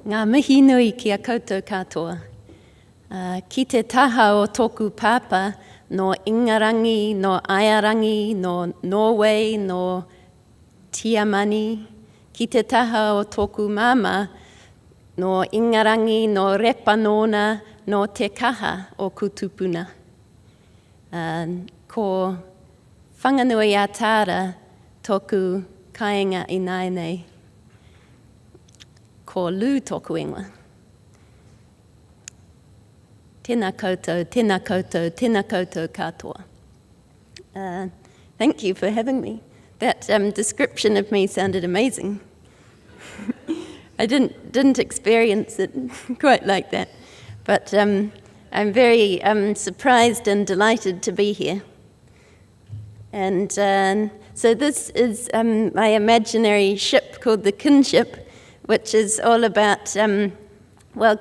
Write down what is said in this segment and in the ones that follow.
Ngā mihi nui ki a koutou katoa. Ki te taha o tōku pāpā, no Ingarangi, no Aiarangi, no Norway, no Tiamani. Ki te taha o tōku māma, no Ingarangi, no Repanona, no Te Kaha o Kutupuna. Ko whanganui a tāra tōku kāinga I nāi. Ko lū tōku ingoa. Tēnā koutou, tēnā koutou, tēnā koutou katoa. Thank you for having me. That description of me sounded amazing. I didn't experience it quite like that, but I'm very surprised and delighted to be here. And so this is my imaginary ship called the KinShip, which is all about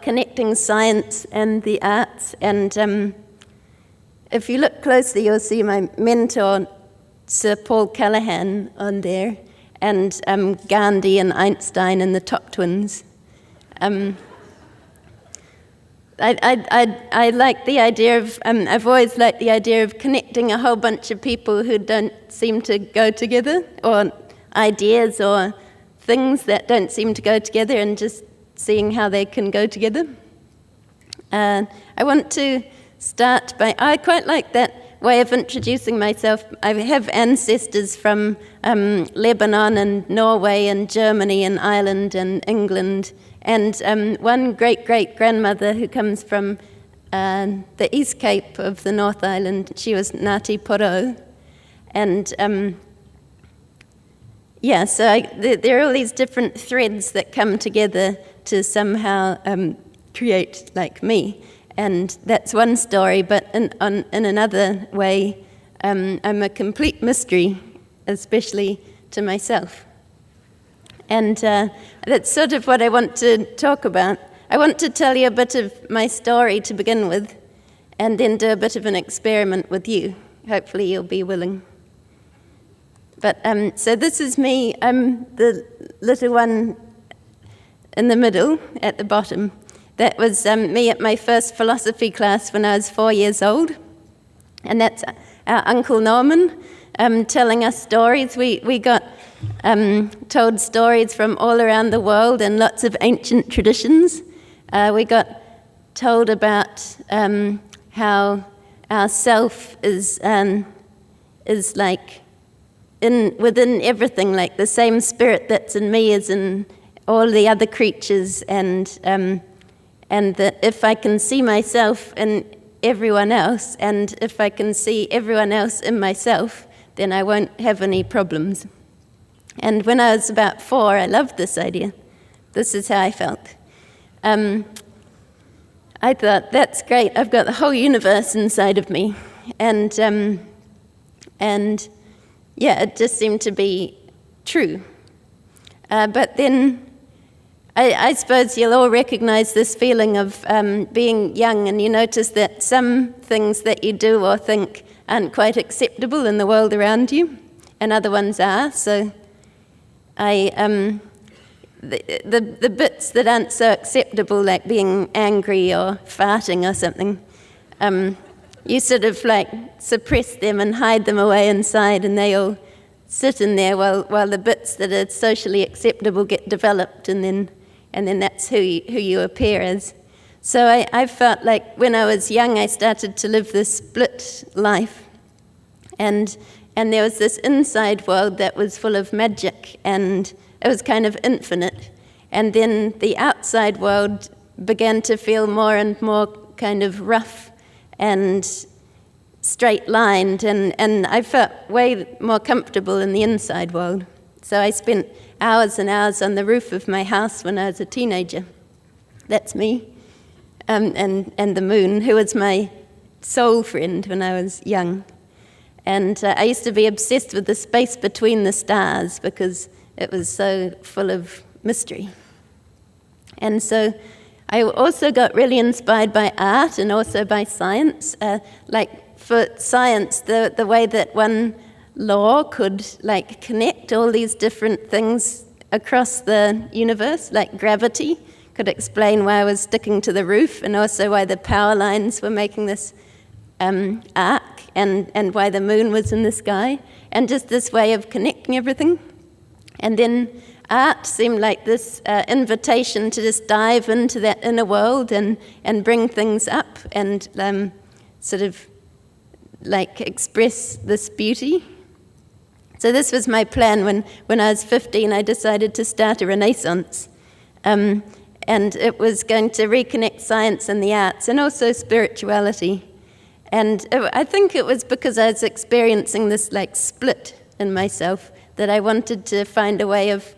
connecting science and the arts. And if you look closely, you'll see my mentor, Sir Paul Callaghan, on there, and Gandhi and Einstein and the top twins. I like the idea of, I've always liked the idea of connecting a whole bunch of people who don't seem to go together, or ideas or things that don't seem to go together, and just seeing how they can go together. I want to start by, I quite like that way of introducing myself. I have ancestors from Lebanon and Norway and Germany and Ireland and England, and one great-great-grandmother who comes from the East Cape of the North Island. She was Ngāti Porou. And so there are all these different threads that come together to somehow create like me. And that's one story, but in another way, I'm a complete mystery, especially to myself. And that's sort of what I want to talk about. I want to tell you a bit of my story to begin with, and then do a bit of an experiment with you. Hopefully you'll be willing. But so this is me. I'm the little one in the middle, at the bottom. That was me at my first philosophy class when I was 4 years old. And that's our Uncle Norman telling us stories. We got told stories from all around the world and lots of ancient traditions. We got told about how our self is like within everything, like the same spirit that's in me is in all the other creatures, and that if I can see myself in everyone else, and if I can see everyone else in myself, then I won't have any problems. And when I was about 4, I loved this idea. This is how I felt. I thought, that's great, I've got the whole universe inside of me. And it just seemed to be true. But then I suppose you'll all recognize this feeling of being young, and you notice that some things that you do or think aren't quite acceptable in the world around you, and other ones are. So the bits that aren't so acceptable, like being angry or farting or something, you sort of like suppress them and hide them away inside, and they all sit in there while the bits that are socially acceptable get developed, and then that's who you appear as. So I felt like when I was young, I started to live this split life, and there was this inside world that was full of magic, and it was kind of infinite, and then the outside world began to feel more and more kind of rough and straight-lined, and I felt way more comfortable in the inside world. So I spent hours and hours on the roof of my house when I was a teenager. That's me. And the moon, who was my soul friend when I was young. And I used to be obsessed with the space between the stars because it was so full of mystery. And so I also got really inspired by art and also by science. Like for science, the way that one law could connect all these different things across the universe, like gravity could explain why I was sticking to the roof, and also why the power lines were making this arc, and why the moon was in the sky, and just this way of connecting everything. And then art seemed like this invitation to just dive into that inner world and bring things up and sort of like express this beauty. So this was my plan when I was 15. I decided to start a renaissance. And it was going to reconnect science and the arts, and also spirituality. And I think it was because I was experiencing this like split in myself that I wanted to find a way of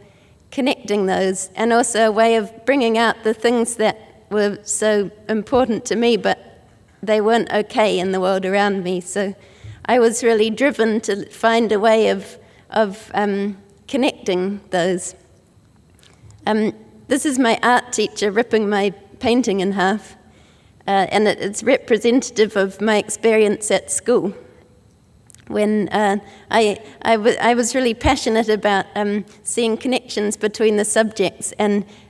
connecting those, and also a way of bringing out the things that were so important to me, but they weren't okay in the world around me. So I was really driven to find a way of connecting those. This is my art teacher ripping my painting in half, and it's representative of my experience at school. When I was really passionate about seeing connections between the subjects,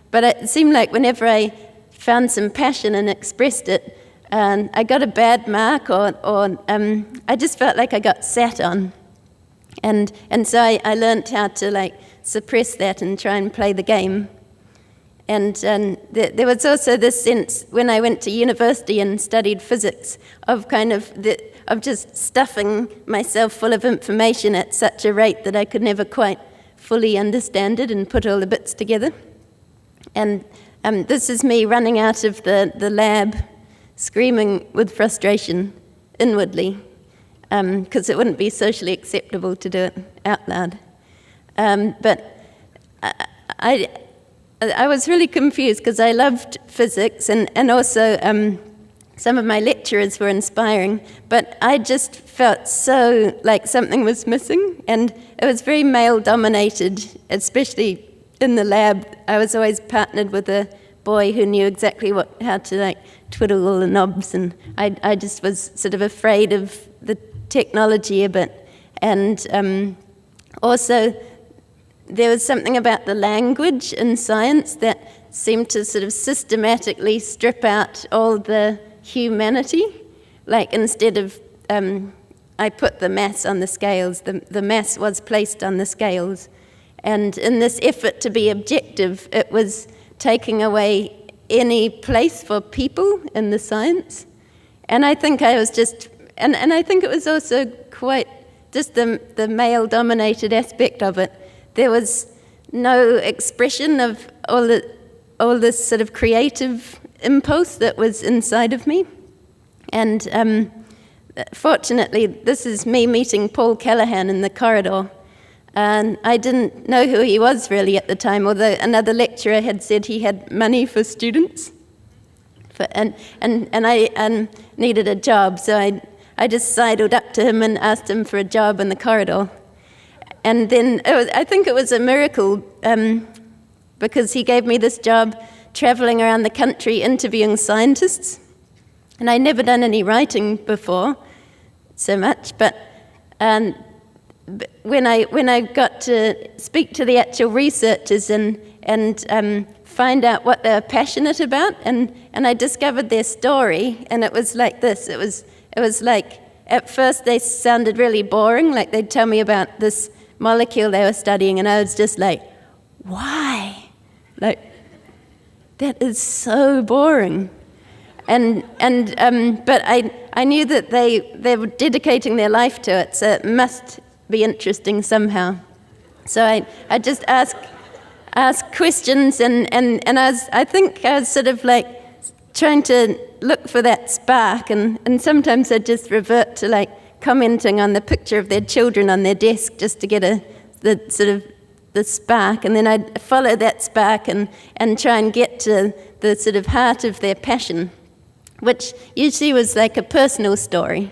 but it seemed like whenever I found some passion and expressed it, I got a bad mark, or I just felt like I got sat on, and so I learned how to like suppress that and try and play the game. And there was also this sense when I went to university and studied physics of kind of just stuffing myself full of information at such a rate that I could never quite fully understand it and put all the bits together. And this is me running out of the lab, screaming with frustration inwardly, because it wouldn't be socially acceptable to do it out loud. But I was really confused because I loved physics, and also some of my lecturers were inspiring, but I just felt so like something was missing, and it was very male-dominated, especially in the lab. I was always partnered with a boy who knew exactly how to like twiddle all the knobs, and I just was sort of afraid of the technology a bit. And also there was something about the language in science that seemed to sort of systematically strip out all the humanity. Like instead of, I put the mass on the scales, the mass was placed on the scales. And in this effort to be objective, it was taking away any place for people in the science. And I think I was just, and I think it was also quite just the male-dominated aspect of it. There was no expression of all this sort of creative impulse that was inside of me. And fortunately, this is me meeting Paul Callaghan in the corridor. And I didn't know who he was really at the time, although another lecturer had said he had money for students. And I needed a job, so I just sidled up to him and asked him for a job in the corridor. And then I think it was a miracle because he gave me this job traveling around the country interviewing scientists. And I'd never done any writing before so much, but when I got to speak to the actual researchers and find out what they were passionate about, and I discovered their story, and it was like this. It was like, at first they sounded really boring, like they'd tell me about this molecule they were studying, and I was just like, why? Like, that is so boring. But I knew that they were dedicating their life to it, so it must be interesting somehow. So I just ask questions, and I think I was sort of like trying to look for that spark, and sometimes I'd just revert to like commenting on the picture of their children on their desk just to get the spark, and then I'd follow that spark and try and get to the sort of heart of their passion, which usually was like a personal story.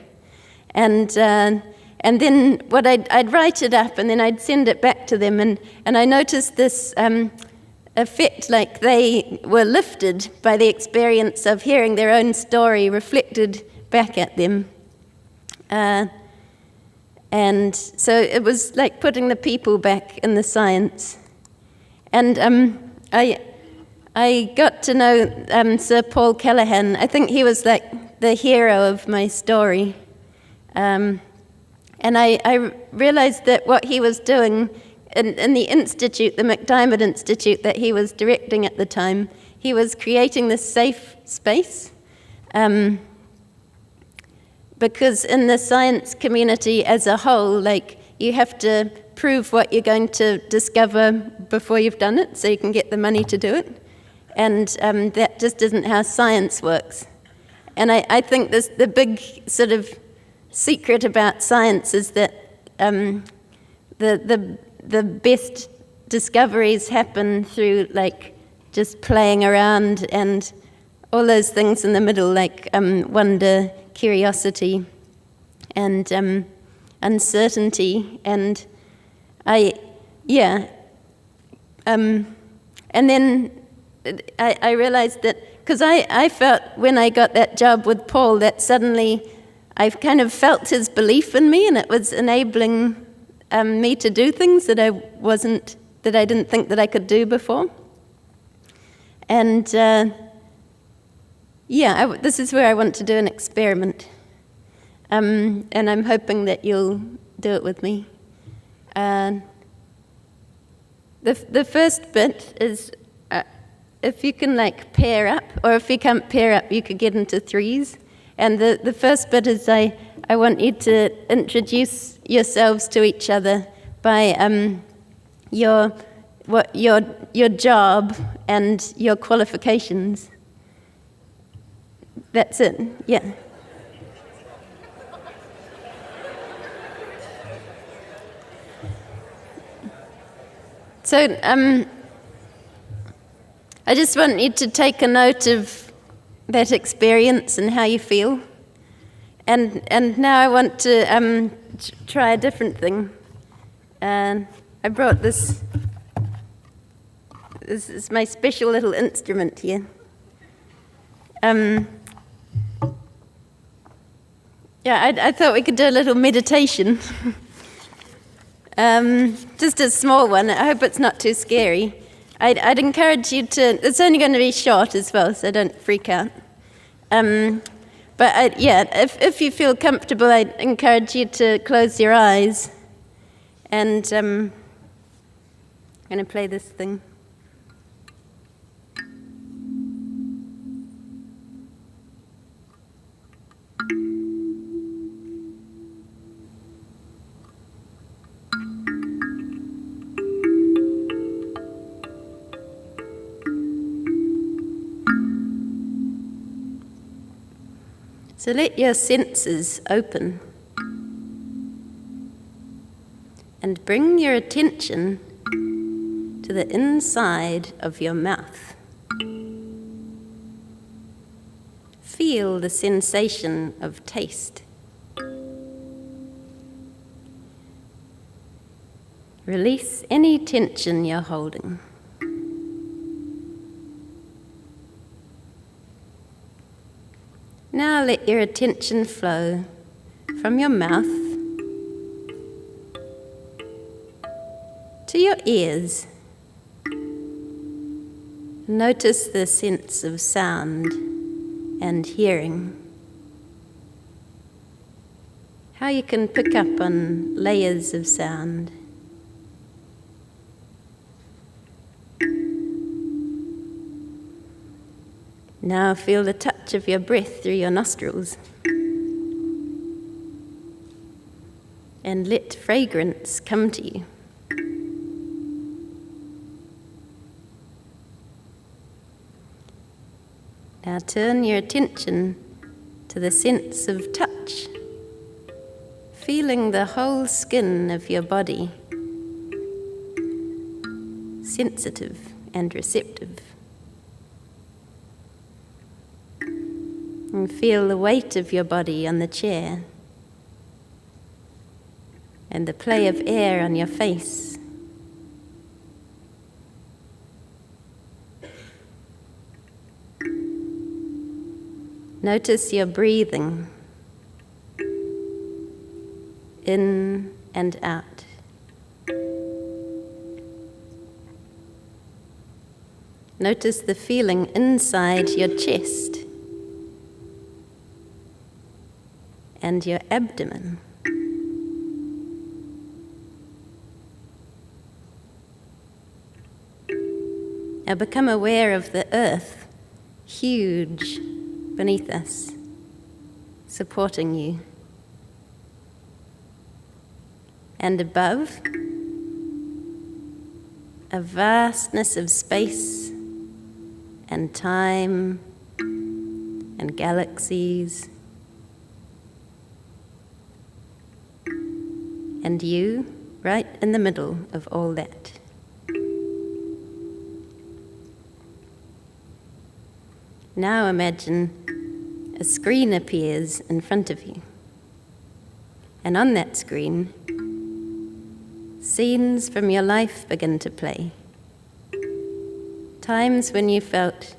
And then what I'd write it up, and then I'd send it back to them, and I noticed this effect, like they were lifted by the experience of hearing their own story reflected back at them. And so it was like putting the people back in the science. And I got to know Sir Paul Callaghan. I think he was like the hero of my story. And I realized that what he was doing in the institute, the MacDiarmid Institute that he was directing at the time, he was creating this safe space. Because in the science community as a whole, like, you have to prove what you're going to discover before you've done it, so you can get the money to do it. And that just isn't how science works. And I think the big sort of secret about science is that the best discoveries happen through, like, just playing around and all those things in the middle, like wonder, curiosity, and uncertainty. And and then I realized that, because I felt when I got that job with Paul that suddenly I kind of felt his belief in me, and it was enabling me to do things that I didn't think that I could do before. And this is where I want to do an experiment, and I'm hoping that you'll do it with me. The first bit is if you can, like, pair up, or if you can't pair up, you could get into threes. And the first bit is I want you to introduce yourselves to each other by your job and your qualifications. That's it. Yeah. So I just want you to take a note of that experience and how you feel. And now I want to try a different thing. And I brought this. This is my special little instrument here. I thought we could do a little meditation. Just a small one. I hope it's not too scary. I'd encourage you to. It's only going to be short as well, so don't freak out. But if you feel comfortable, I'd encourage you to close your eyes. And I'm going to play this thing. So let your senses open and bring your attention to the inside of your mouth. Feel the sensation of taste. Release any tension you're holding. Now let your attention flow from your mouth to your ears. Notice the sense of sound and hearing. How you can pick up on layers of sound. Now feel the touch of your breath through your nostrils. And let fragrance come to you. Now turn your attention to the sense of touch, feeling the whole skin of your body, sensitive and receptive. And feel the weight of your body on the chair and the play of air on your face. Notice your breathing in and out. Notice the feeling inside your chest and your abdomen. Now become aware of the earth, huge beneath us, supporting you. And above, a vastness of space and time and galaxies. And you, right in the middle of all that. Now imagine a screen appears in front of you. And on that screen, scenes from your life begin to play. Times when you felt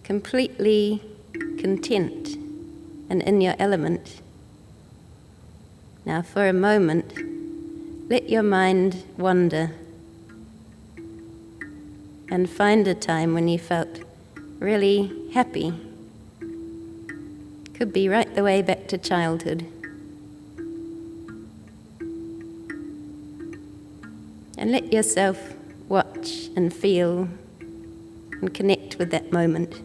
completely content and in your element. Now for a moment, let your mind wander and find a time when you felt really happy. Could be right the way back to childhood. And let yourself watch and feel and connect with that moment.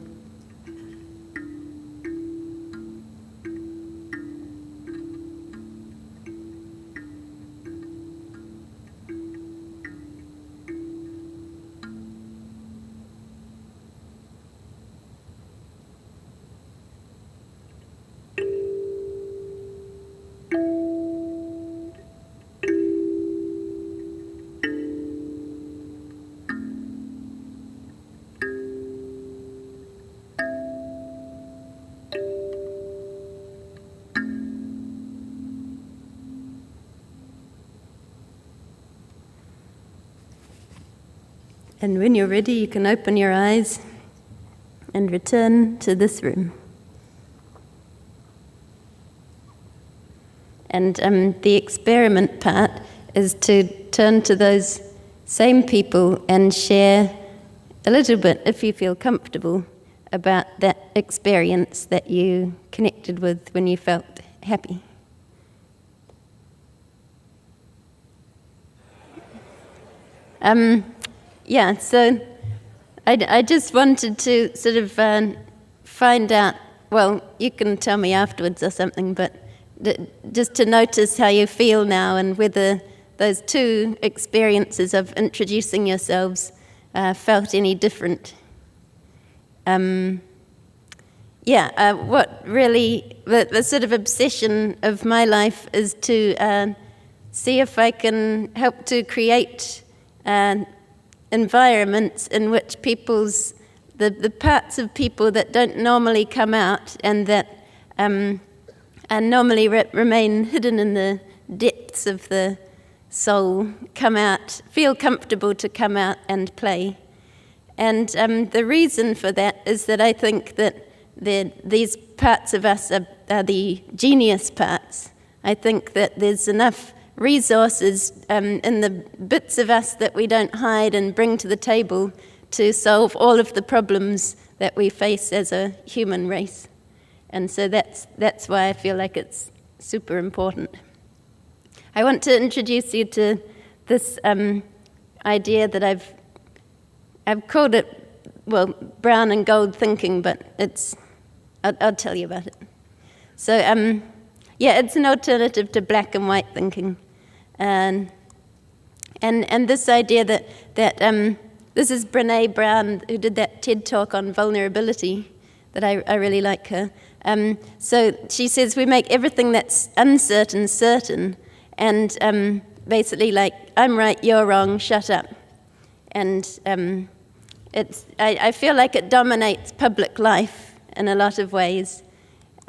And when you're ready, you can open your eyes and return to this room. And the experiment part is to turn to those same people and share a little bit, if you feel comfortable, about that experience that you connected with when you felt happy. So I just wanted to sort of find out, well, you can tell me afterwards or something, but just to notice how you feel now and whether those two experiences of introducing yourselves felt any different. What really, the sort of obsession of my life is to see if I can help to create environments in which the parts of people that don't normally come out and that normally remain hidden in the depths of the soul come out, feel comfortable to come out and play. And the reason for that is that I think that these parts of us are the genius parts. I think that there's enough resources in the bits of us that we don't hide and bring to the table to solve all of the problems that we face as a human race. And so that's why I feel like it's super important. I want to introduce you to this idea that I've called it, well, brown and gold thinking, but I'll tell you about it. So, it's an alternative to black and white thinking. And this idea that this is Brené Brown, who did that TED talk on vulnerability, that I really like her. So she says we make everything that's uncertain certain, and basically like, I'm right, you're wrong, shut up. And I feel like it dominates public life in a lot of ways.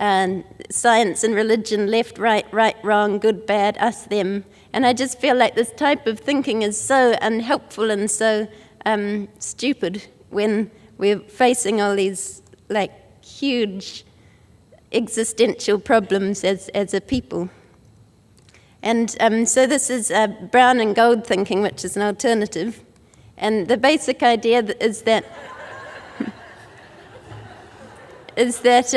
And science and religion, left, right, wrong, good, bad, us, them. And I just feel like this type of thinking is so unhelpful and so stupid when we're facing all these like huge existential problems as a people. And so this is brown and gold thinking, which is an alternative. And the basic idea is that is that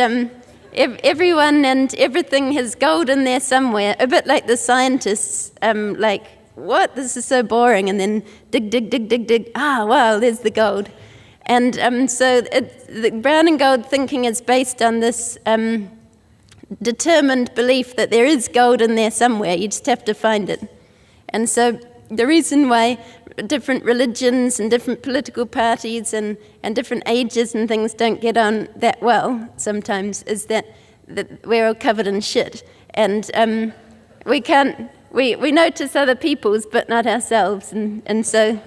everyone and everything has gold in there somewhere, a bit like the scientists, like, what? This is so boring, and then dig, dig, dig, dig, dig. Ah, wow, there's the gold. And so the brown and gold thinking is based on this determined belief that there is gold in there somewhere, you just have to find it. And so the reason why different religions and different political parties and different ages and things don't get on that well sometimes is that we're all covered in shit. And we notice other people's but not ourselves, and so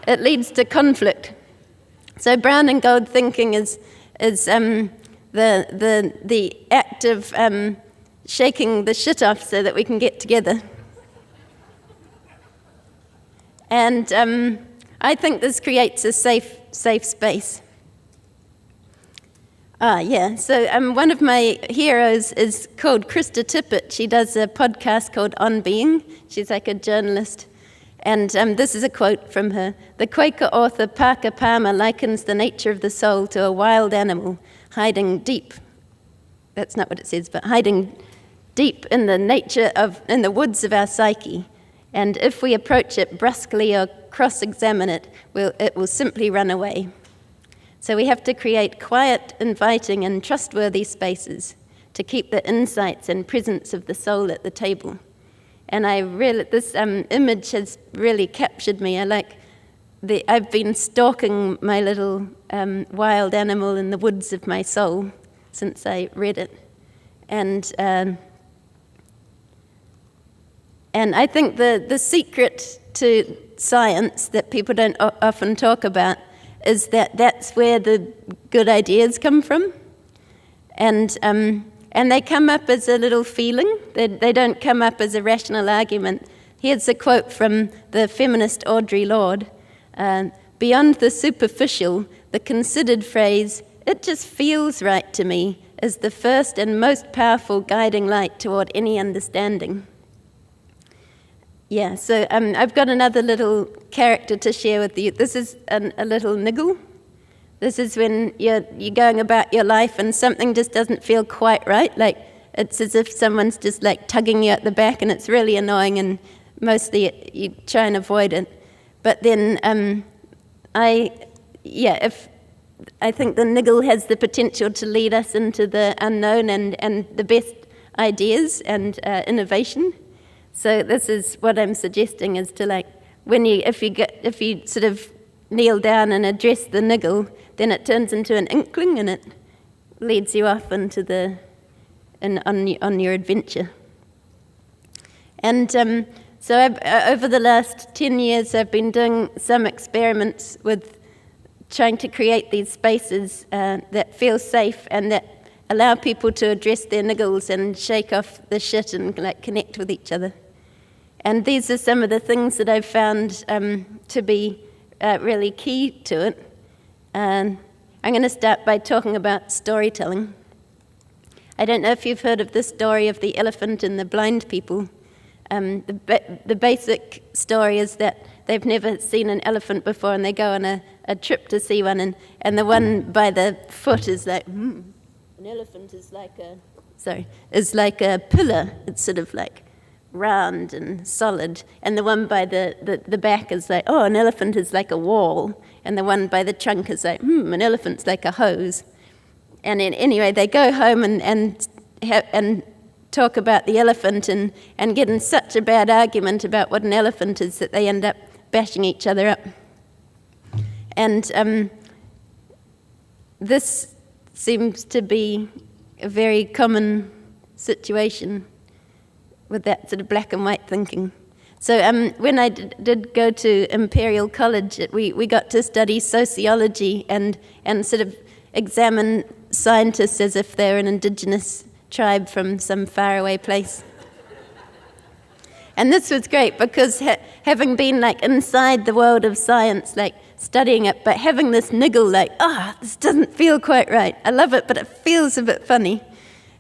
it leads to conflict. So brown and gold thinking is the act of shaking the shit off so that we can get together. And I think this creates a safe space. So one of my heroes is called Krista Tippett. She does a podcast called On Being. She's like a journalist. And this is a quote from her. The Quaker author Parker Palmer likens the nature of the soul to a wild animal hiding deep. That's not what it says, but hiding deep in the woods of our psyche. And if we approach it brusquely or cross-examine it, it will simply run away. So we have to create quiet, inviting, and trustworthy spaces to keep the insights and presence of the soul at the table. And this image has really captured me. I've been stalking my little wild animal in the woods of my soul since I read it. And I think the secret to science that people don't often talk about is that that's where the good ideas come from. And they come up as a little feeling. They don't come up as a rational argument. Here's a quote from the feminist Audre Lorde. Beyond the superficial, the considered phrase, "it just feels right to me," is the first and most powerful guiding light toward any understanding. Yeah, so I've got another little character to share with you. This is a little niggle. This is when you're going about your life and something just doesn't feel quite right. Like it's as if someone's just like tugging you at the back, and it's really annoying, and mostly you try and avoid it. But then I think the niggle has the potential to lead us into the unknown and the best ideas and innovation. So this is what I'm suggesting is to if you sort of kneel down and address the niggle, then it turns into an inkling and it leads you off into on your adventure. And so over the last 10 years, I've been doing some experiments with trying to create these spaces that feel safe and that allow people to address their niggles and shake off the shit and connect with each other. And these are some of the things that I've found to be really key to it. I'm going to start by talking about storytelling. I don't know if you've heard of this story of the elephant and the blind people. The basic story is that they've never seen an elephant before, and they go on a trip to see one, and the one by the foot is like, an elephant is like a pillar. It's sort of like round and solid, and the one by the back is like, an elephant is like a wall, and the one by the trunk is like, an elephant's like a hose. And anyway, they go home and talk about the elephant and get in such a bad argument about what an elephant is that they end up bashing each other up. And this seems to be a very common situation with that sort of black and white thinking. So when I did go to Imperial College, we got to study sociology and sort of examine scientists as if they're an indigenous tribe from some faraway place. And this was great because having been inside the world of science, studying it, but having this niggle this doesn't feel quite right. I love it, but it feels a bit funny.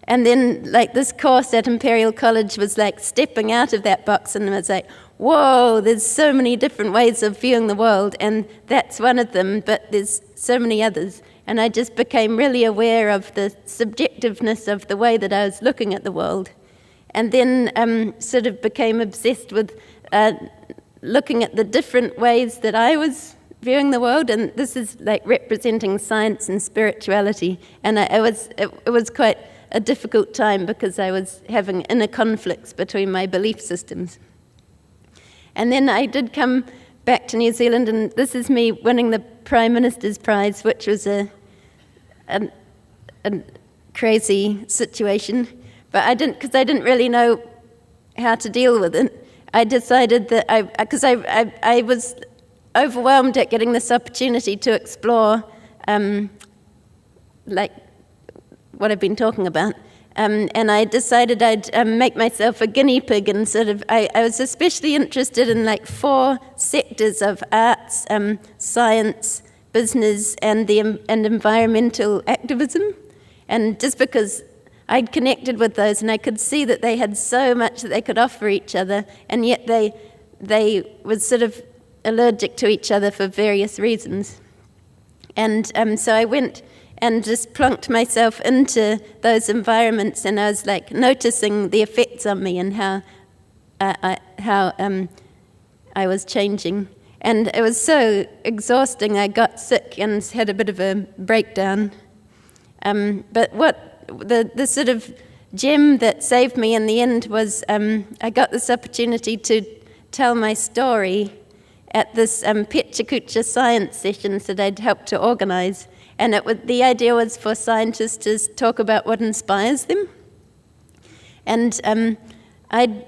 And then this course at Imperial College was stepping out of that box, and it was whoa, there's so many different ways of viewing the world, and that's one of them, but there's so many others. and I just became really aware of the subjectiveness of the way that I was looking at the world. And then sort of became obsessed with looking at the different ways that I was viewing the world, and this is like representing science and spirituality. And it was quite a difficult time because I was having inner conflicts between my belief systems. And then I did come back to New Zealand, and this is me winning the Prime Minister's Prize, which was a crazy situation. But I didn't really know how to deal with it. I decided that because I was overwhelmed at getting this opportunity to explore, like what I've been talking about, and I decided I'd make myself a guinea pig, and sort of I was especially interested in like 4 sectors of arts, science, business, and environmental activism, and just because I'd connected with those, and I could see that they had so much that they could offer each other, and yet they were sort of allergic to each other for various reasons. And so I went and just plunked myself into those environments, and I was like noticing the effects on me and how I was changing. And it was so exhausting, I got sick and had a bit of a breakdown. But what the sort of gem that saved me in the end was I got this opportunity to tell my story at this Pechakucha science sessions that I'd helped to organize. And the idea was for scientists to talk about what inspires them. And I'd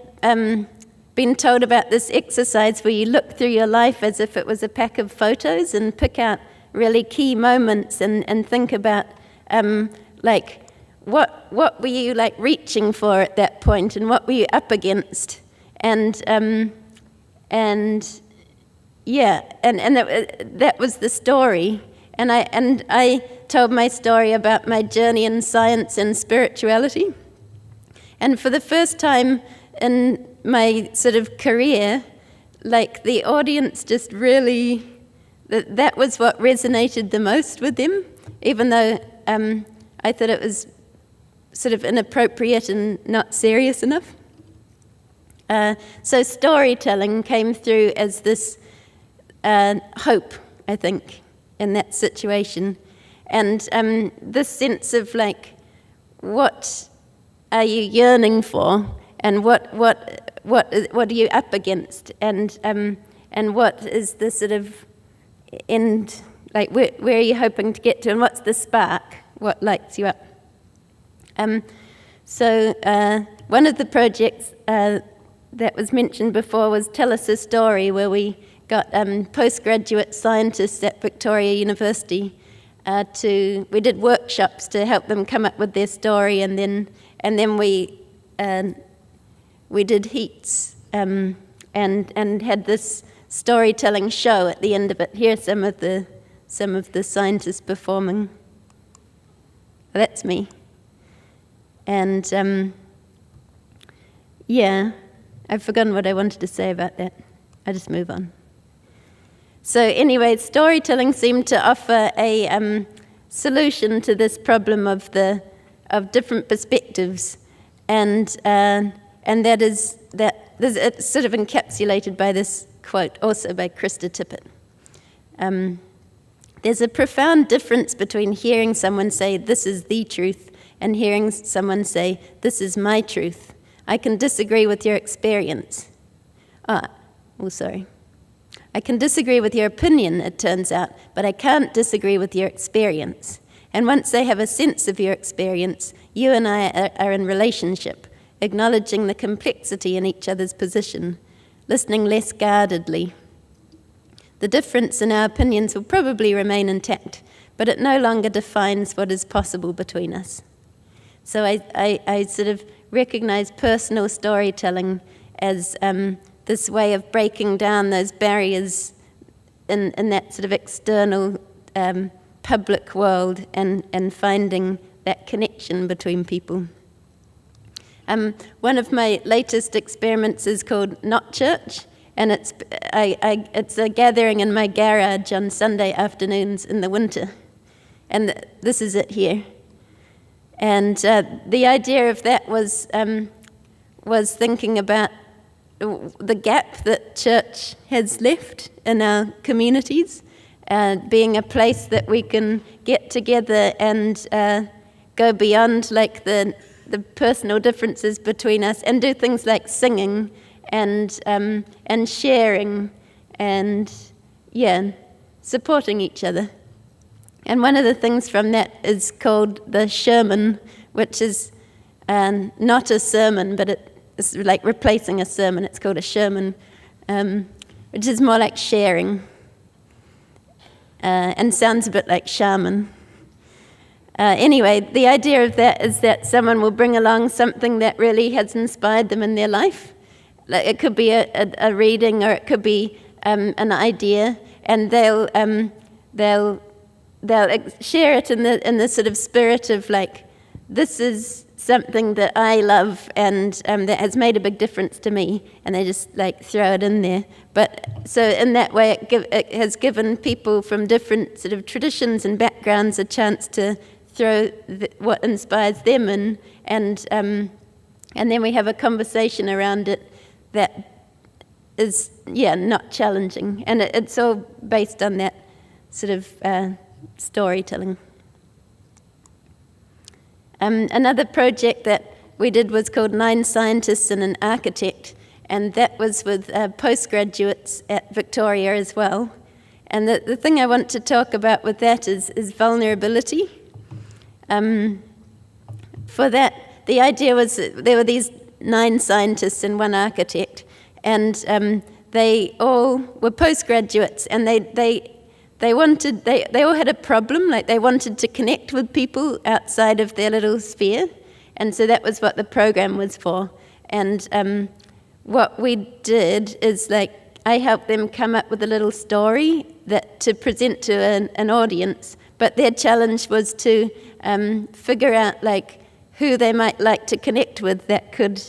been told about this exercise where you look through your life as if it was a pack of photos and pick out really key moments and think about like what were you like reaching for at that point, and what were you up against, and that was the story. And I told my story about my journey in science and spirituality. And for the first time in my sort of career, like the audience just really, that was what resonated the most with them, even though I thought it was sort of inappropriate and not serious enough. So storytelling came through as this hope, I think, in that situation. And this sense of like, what are you yearning for, and what are you up against, and what is the sort of end, like where are you hoping to get to, and what's the spark, what lights you up. So one of the projects that was mentioned before was Tell Us a Story, where we got postgraduate scientists at Victoria University we did workshops to help them come up with their story, and then we did heats and had this storytelling show at the end of it. Here are some of the scientists performing. That's me. And I've forgotten what I wanted to say about that. I'll just move on. So anyway, storytelling seemed to offer a solution to this problem of different perspectives, and that is that it's sort of encapsulated by this quote, also by Krista Tippett. There's a profound difference between hearing someone say, "This is the truth," and hearing someone say, "This is my truth. I can disagree with your experience." I can disagree with your opinion, it turns out, but I can't disagree with your experience. And once I have a sense of your experience, you and I are in relationship, acknowledging the complexity in each other's position, listening less guardedly. The difference in our opinions will probably remain intact, but it no longer defines what is possible between us. So I sort of recognize personal storytelling as this way of breaking down those barriers in that sort of external public world and finding that connection between people. One of my latest experiments is called Not Church, and it's a gathering in my garage on Sunday afternoons in the winter. and this is it here. And the idea of that was thinking about the gap that church has left in our communities, being a place that we can get together and go beyond like the personal differences between us and do things like singing and sharing and supporting each other. And one of the things from that is called the Sherman, which is not a sermon, but it's like replacing a sermon. It's called a Sherman, which is more like sharing and sounds a bit like shaman. Anyway, the idea of that is that someone will bring along something that really has inspired them in their life. Like it could be a reading, or it could be an idea, and they'll share it in the sort of spirit of like, this is something that I love and that has made a big difference to me, and they just like throw it in there. But so in that way, it has given people from different sort of traditions and backgrounds a chance to throw what inspires them in, and then we have a conversation around it that is not challenging, and it's all based on that sort of storytelling. Another project that we did was called 9 Scientists and an Architect, and that was with postgraduates at Victoria as well. And the thing I want to talk about with that is vulnerability. For that, the idea was that there were these 9 scientists and 1 architect, and they all were postgraduates, and they all had a problem, like they wanted to connect with people outside of their little sphere, and so that was what the program was for. And what we did is like I helped them come up with a little story that to present to an audience, but their challenge was to figure out like who they might like to connect with that could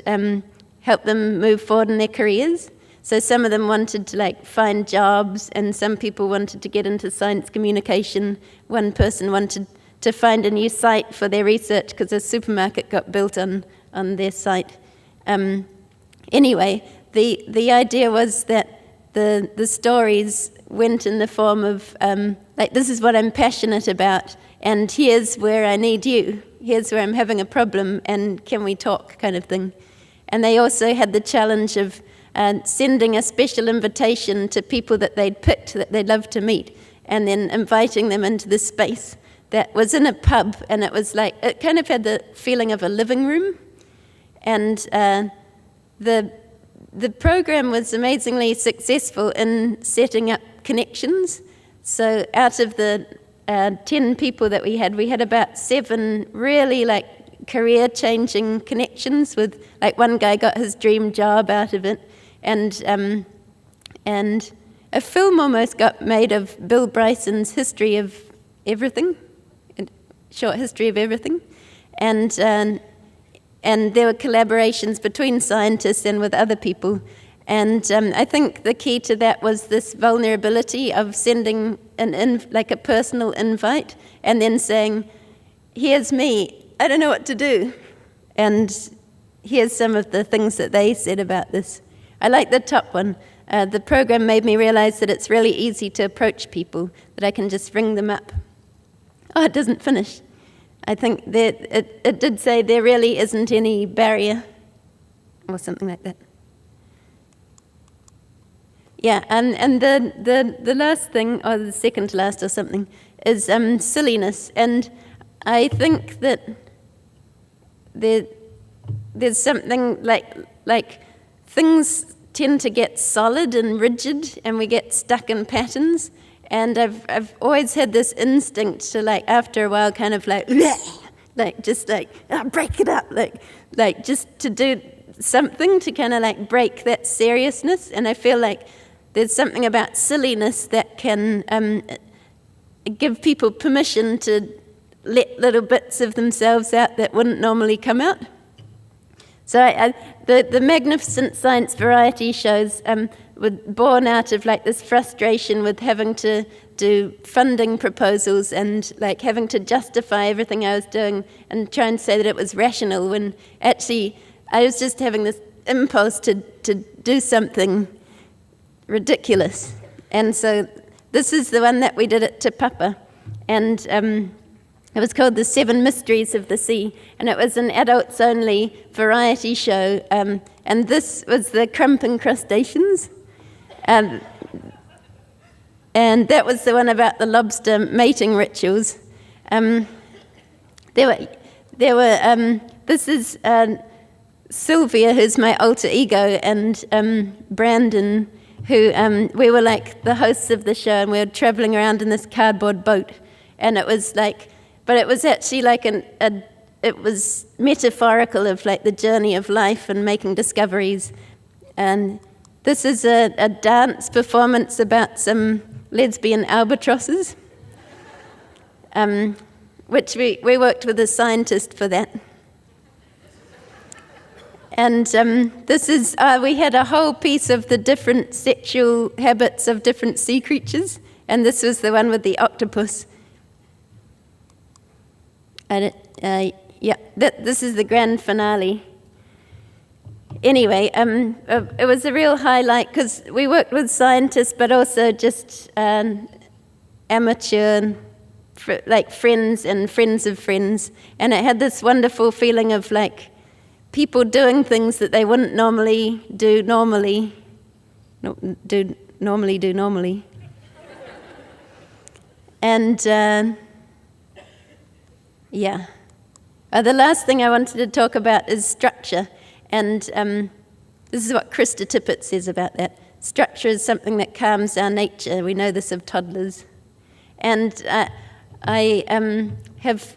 help them move forward in their careers. So some of them wanted to like find jobs, and some people wanted to get into science communication. One person wanted to find a new site for their research because a supermarket got built on their site. Anyway, the idea was that the stories went in the form of like, this is what I'm passionate about, and here's where I need you. Here's where I'm having a problem, and can we talk, kind of thing. And they also had the challenge of sending a special invitation to people that they'd picked that they'd love to meet, and then inviting them into this space that was in a pub, and it was like, it kind of had the feeling of a living room. And the program was amazingly successful in setting up connections. So out of the 10 people that we had about 7 really like career-changing connections with, like one guy got his dream job out of it, and a film almost got made of Bill Bryson's History of Everything, short history of everything, and there were collaborations between scientists and with other people. And I think the key to that was this vulnerability of sending like a personal invite and then saying, here's me, I don't know what to do. And here's some of the things that they said about this. I like the top one. The program made me realize that it's really easy to approach people, that I can just ring them up. Oh, it doesn't finish. I think that it did say there really isn't any barrier, or something like that. Yeah, and the last thing, or the second to last or something, is silliness. And I think that there's something like things tend to get solid and rigid, and we get stuck in patterns. And I've always had this instinct to, like, after a while, kind of like just break it up, like just to do something to kind of like break that seriousness. And I feel like there's something about silliness that can give people permission to let little bits of themselves out that wouldn't normally come out. So the magnificent science variety shows were born out of like this frustration with having to do funding proposals and like having to justify everything I was doing and try and say that it was rational, when actually I was just having this impulse to do something ridiculous. And so this is the one that we did at Te Papa, and it was called The 7 Mysteries of the Sea, and it was an adults-only variety show, and this was the crumping crustaceans, and that was the one about the lobster mating rituals. This is Sylvia, who's my alter ego, and Brandon, who we were like the hosts of the show, and we were traveling around in this cardboard boat, and it was like, but it was actually like it was metaphorical of like the journey of life and making discoveries. And this is a dance performance about some lesbian albatrosses, which we worked with a scientist for that. And this is, we had a whole piece of the different sexual habits of different sea creatures, and this was the one with the octopus. And this is the grand finale. Anyway, it was a real highlight because we worked with scientists, but also just amateur, like friends and friends of friends, and it had this wonderful feeling of like people doing things that they wouldn't normally do normally. And yeah. The last thing I wanted to talk about is structure. And this is what Krista Tippett says about that. Structure is something that calms our nature. We know this of toddlers. And I have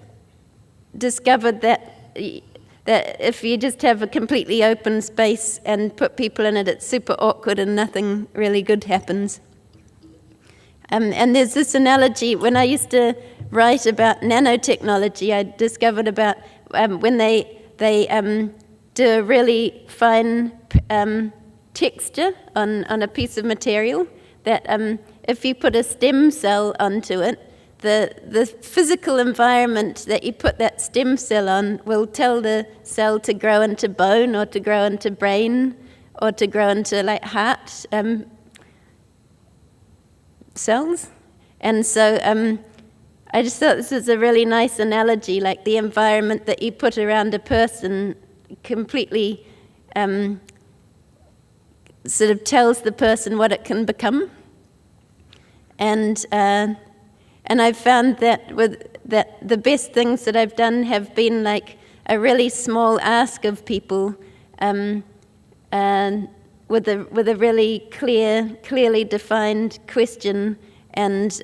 discovered that if you just have a completely open space and put people in it, it's super awkward and nothing really good happens. And there's this analogy, when I used to write about nanotechnology, I discovered about when they do a really fine texture on a piece of material, that if you put a stem cell onto it, the physical environment that you put that stem cell on will tell the cell to grow into bone or to grow into brain or to grow into like heart cells. And so I just thought this was a really nice analogy, like the environment that you put around a person completely sort of tells the person what it can become. And I've found that the best things that I've done have been like a really small ask of people, and with a really clearly defined question, and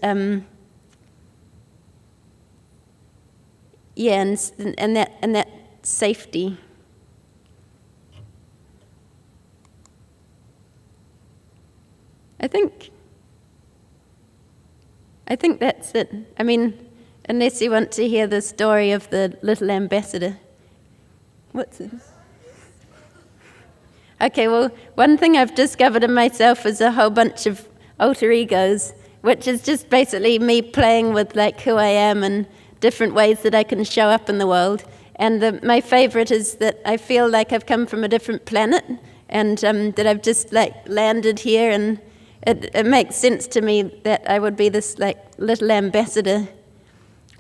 that safety. I think that's it. I mean, unless you want to hear the story of the little ambassador. What's this? Okay, well, one thing I've discovered in myself is a whole bunch of alter egos, which is just basically me playing with like who I am and different ways that I can show up in the world. And my favorite is that I feel like I've come from a different planet, and that I've just like landed here, and it makes sense to me that I would be this like little ambassador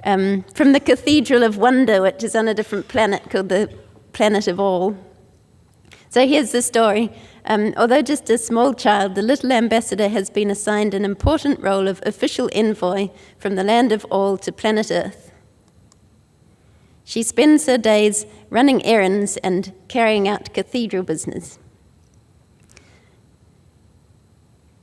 from the Cathedral of Wonder, which is on a different planet called the Planet of All. So here's the story. Although just a small child, the little ambassador has been assigned an important role of official envoy from the land of all to planet Earth. She spends her days running errands and carrying out cathedral business.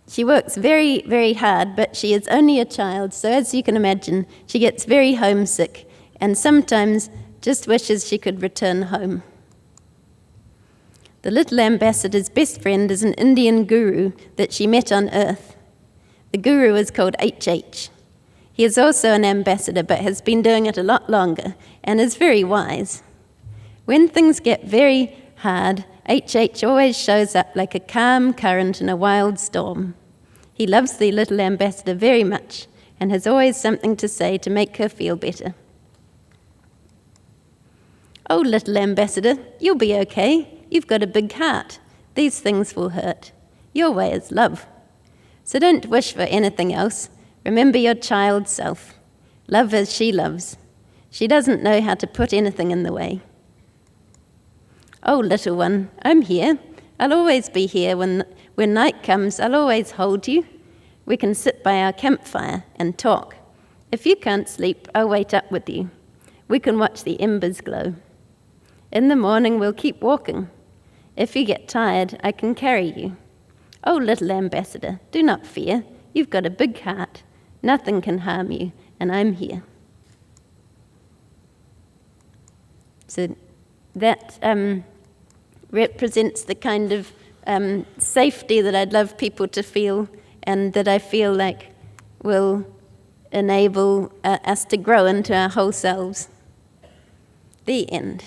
She works very, very hard, but she is only a child, so as you can imagine, she gets very homesick and sometimes just wishes she could return home. The little ambassador's best friend is an Indian guru that she met on Earth. The guru is called HH. He is also an ambassador, but has been doing it a lot longer and is very wise. When things get very hard, HH always shows up like a calm current in a wild storm. He loves the little ambassador very much, and has always something to say to make her feel better. Oh, little ambassador, you'll be okay. You've got a big heart. These things will hurt. Your way is love. So don't wish for anything else. Remember your child self. Love as she loves. She doesn't know how to put anything in the way. Oh, little one, I'm here. I'll always be here. When night comes, I'll always hold you. We can sit by our campfire and talk. If you can't sleep, I'll wait up with you. We can watch the embers glow. In the morning, we'll keep walking. If you get tired, I can carry you. Oh, little ambassador, do not fear. You've got a big heart. Nothing can harm you, and I'm here. So that represents the kind of safety that I'd love people to feel, and that I feel like will enable us to grow into our whole selves. The end.